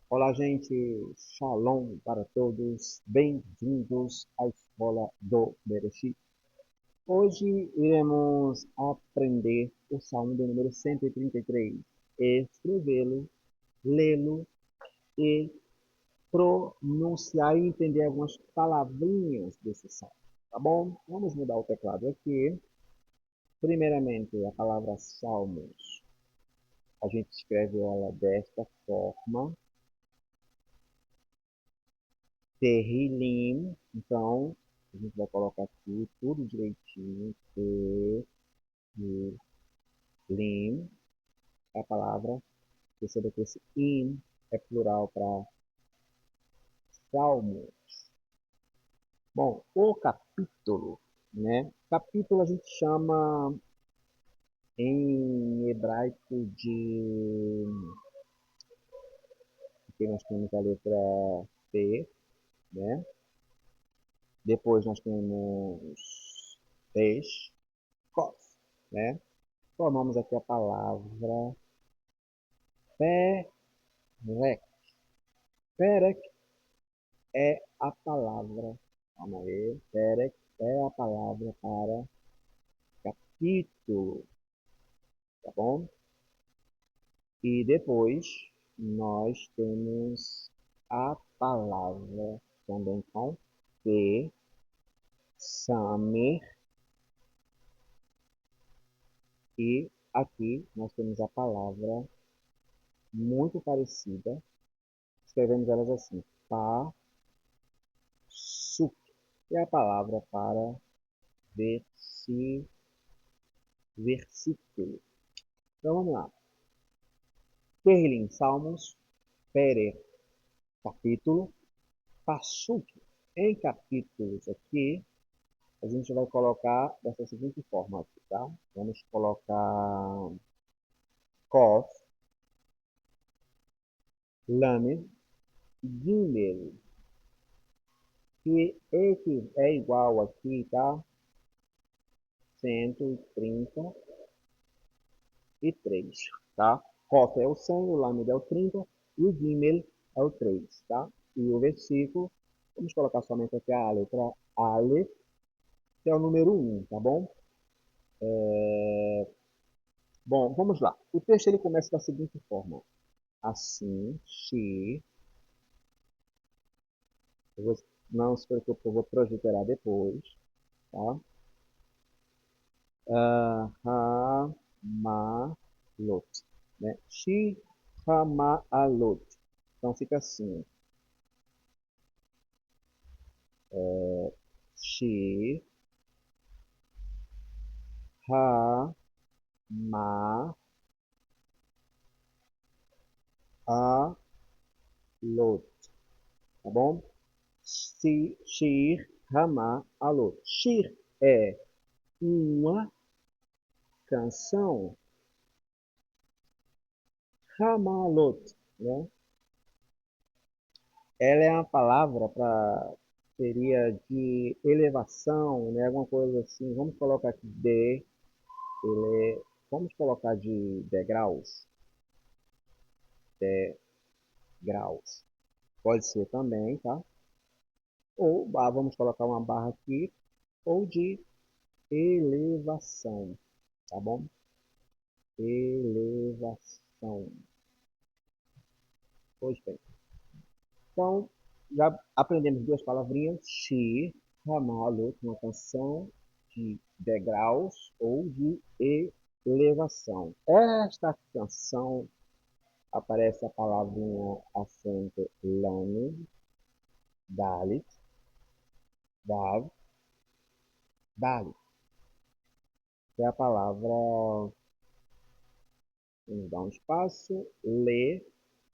Olá, gente. Shalom para todos. Bem-vindos à Escola do Bereshit. Hoje iremos aprender o Salmo de número 133, escrevê-lo, lê-lo e pronunciar e entender algumas palavrinhas desse salmo, tá bom? Vamos mudar o teclado aqui. Primeiramente, a palavra salmos. A gente escreve ela desta forma. Terrilim. Então, a gente vai colocar aqui tudo direitinho. Terrilim é a palavra. Perceba que esse in é plural para salmo. Bom, o capítulo, né? Capítulo a gente chama em hebraico de... Aqui nós temos a letra P, né? Depois nós temos Resh, Kof, né? Formamos aqui a palavra Perek. Perek é a palavra, calma aí, Perek é a palavra para capítulo, tá bom? E depois nós temos a palavra também com P, Samer, e aqui nós temos a palavra muito parecida, escrevemos elas assim, Pasuk, que é a palavra para versículo. Então vamos lá. Perlim, Salmos, Pere, capítulo, Passuk. Em capítulos aqui, a gente vai colocar dessa seguinte forma aqui, tá? Vamos colocar Kof, Lamed, Gimel, que é igual aqui, tá? 133, tá? Kof é o 100, o Lamed é o 30 e o Gimel é o 3, tá? E o versículo, vamos colocar somente aqui a letra Aleph, que é o número 1, tá bom? Bom, vamos lá. O texto ele começa da seguinte forma. Assim, eu vou, não se preocupe, eu vou transliterar depois, tá? Hamalot, né? Shi, Hamalot. Então fica assim. Shi, Ha, Ma, A, Lot, tá bom? Shir, Hama, Alot. Shir é uma canção. Hamalot, né? Ela é uma palavra para seria de elevação, né? Alguma coisa assim. Vamos colocar aqui vamos colocar de degraus. Pode ser também, tá? Ou vamos colocar uma barra aqui, ou de elevação, tá bom? Elevação. Pois bem. Então, já aprendemos duas palavrinhas, Shir, Ramalot, uma canção de degraus ou de elevação. Esta canção aparece a palavrinha acento Lamed, Dalit, Dav, Dalit, que é a palavra, vamos dar um espaço,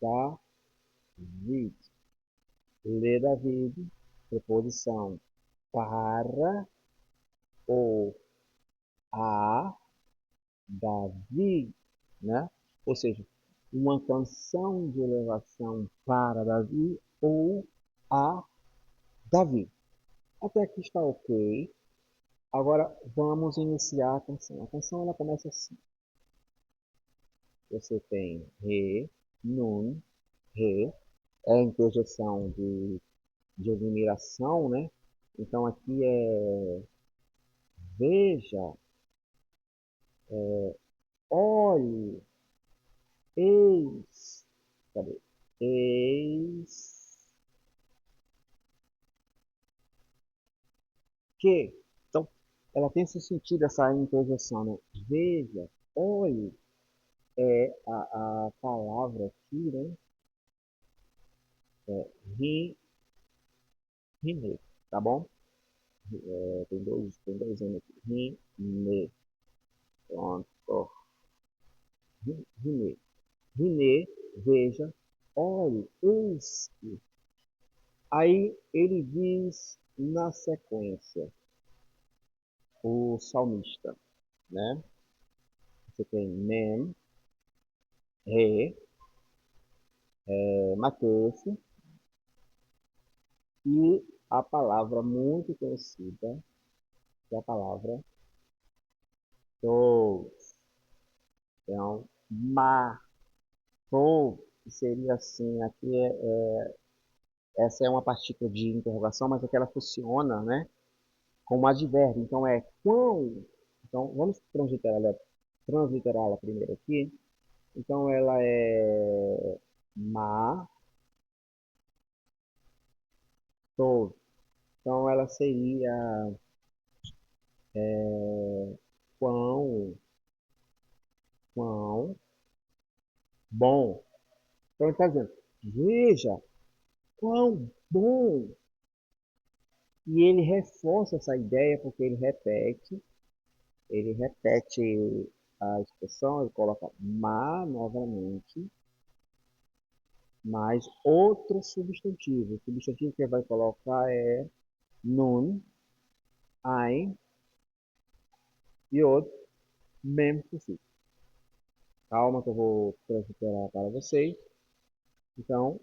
David. David, preposição para ou a Davi, né? Ou seja, uma canção de elevação para Davi ou a Davi. Até aqui está ok. Agora vamos iniciar a canção. A canção ela começa assim. Você tem Re, Nun, Re. é a interjeição de admiração, né? Então aqui é veja, olhe, eis, cadê? Eis que. Então, ela tem esse sentido, essa interjeição, né? Veja, olhe, é a palavra aqui, né? É rime, tá bom? Tem dois N aqui. Rime, pronto. Rime. Rime, veja, olhe, eis que. Aí ele diz na sequência, o salmista, né? Você tem mem, re, Mateus, e a palavra muito conhecida, que é a palavra todos. Então, matou, que seria assim, aqui essa é uma partícula de interrogação, mas aqui ela funciona, né, como advérbio. Então, é quão. Então, vamos transliterá-la primeiro aqui. Então, ela é matou. Então, ela seria quão, quão bom. Então, ele está dizendo, veja quão bom. E ele reforça essa ideia porque ele repete a expressão, ele coloca ma novamente, mais outro substantivo. O substantivo que ele vai colocar é nun, ein e outro mem suffixo. Calma que eu vou transliterar para vocês. Então,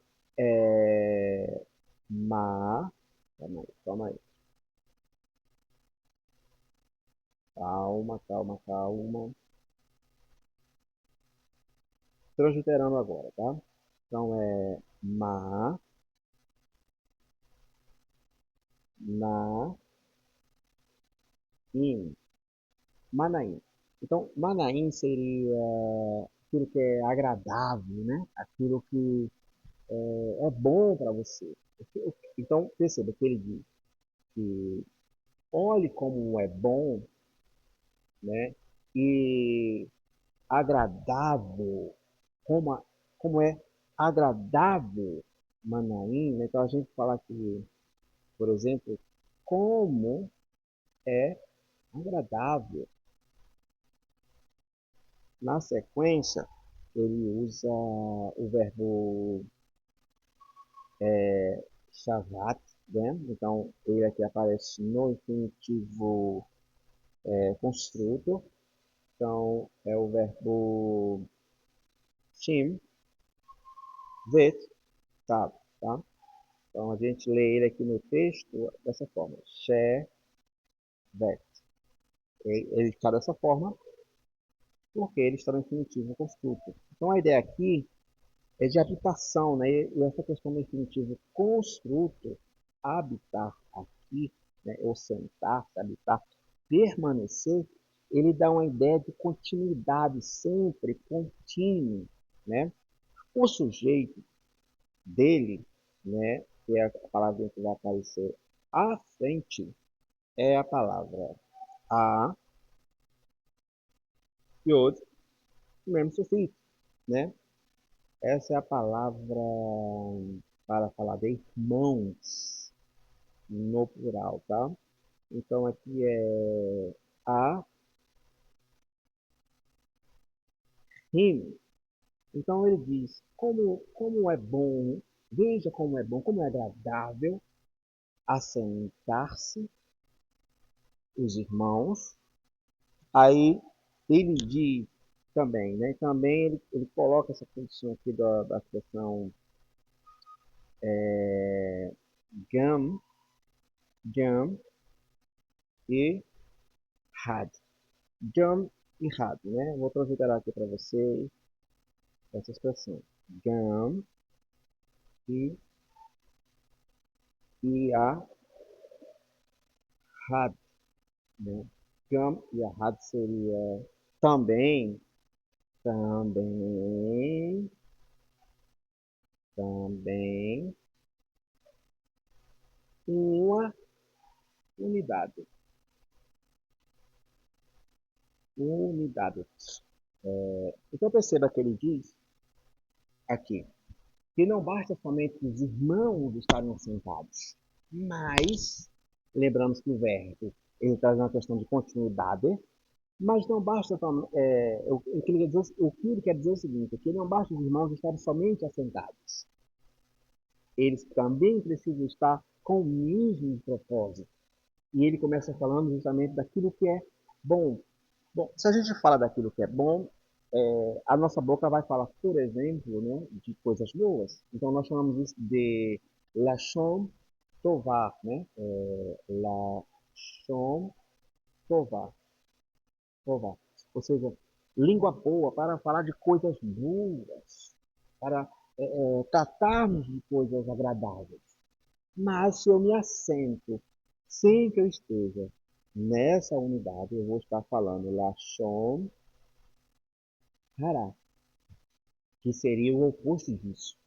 ma, calma aí. Calma, calma, calma. Transliterando agora, tá? Então é ma, na, in. Manaim. Então, Manaim seria aquilo que é agradável, né? Aquilo que é bom para você. Então, perceba que ele diz que olhe como é bom, né? E agradável, como, como é agradável Manaim, né? Então, a gente fala que, por exemplo, como é agradável. Na sequência, ele usa o verbo shavat, né? Então, ele aqui aparece no infinitivo construto. Então, é o verbo shim, vet, tá? Então, a gente lê ele aqui no texto dessa forma. She, vet. Ele está dessa forma porque ele está no infinitivo construto. Então, a ideia aqui é de habitação, né? E essa questão do infinitivo construto, habitar aqui, né? Ou sentar, habitar, permanecer, ele dá uma ideia de continuidade, sempre contínuo, né? O sujeito dele, né? Que é a palavra que vai aparecer à frente, é a palavra a e outro, o mesmo sufixo, né? Essa é a palavra para falar de irmãos no plural, tá? Então aqui é a him. Então ele diz como é bom, veja como é bom, como é agradável assentar-se os irmãos. Aí ele diz também, né? Também ele coloca essa condição aqui da expressão gam, gam e had. Gam e had, né? Vou transliterar aqui para vocês essa expressão. Gam e, e a had, né? Come e a had seria também, também, também uma unidade. Unidade. Então perceba que ele diz aqui que não basta somente os irmãos estarem assentados, mas lembramos que o verbo ele traz uma questão de continuidade, mas não basta o que ele quer dizer é o seguinte, que não basta os irmãos estarem somente assentados, eles também precisam estar com o mesmo propósito. E ele começa falando justamente daquilo que é bom. Bom, se a gente fala daquilo que é bom, a nossa boca vai falar, por exemplo, né, de coisas boas. Então nós chamamos isso de lashon tová, né? Lashon tová, tová. Ou seja, língua boa para falar de coisas boas, para tratarmos de coisas agradáveis. Mas se eu me assento sem que eu esteja nessa unidade, eu vou estar falando lashon hará, que seria o oposto disso.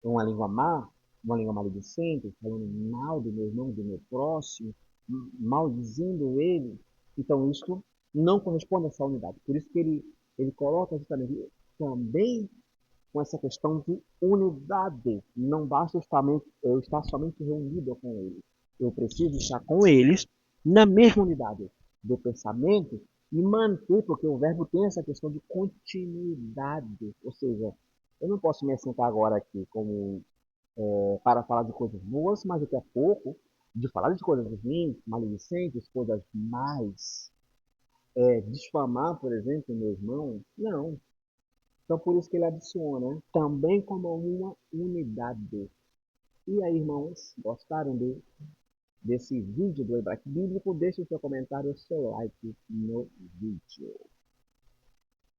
Uma língua má, uma língua maledicente, falando mal do meu irmão, do meu próximo, maldizendo ele. Então, isso não corresponde a essa unidade. Por isso que ele coloca justamente também com essa questão de unidade. Não basta eu estar somente reunido com eles. Eu preciso estar com eles na mesma unidade do pensamento e manter, porque o verbo tem essa questão de continuidade. Ou seja, eu não posso me assentar agora aqui como para falar de coisas boas, mas daqui a pouco de falar de coisas ruins, maledicentes, coisas mais, difamar, por exemplo, meu irmão. Não. Então, por isso que ele adiciona, também como uma unidade. E aí, irmãos, gostaram desse vídeo do Hebraico Bíblico? Deixe o seu comentário, o seu like no vídeo.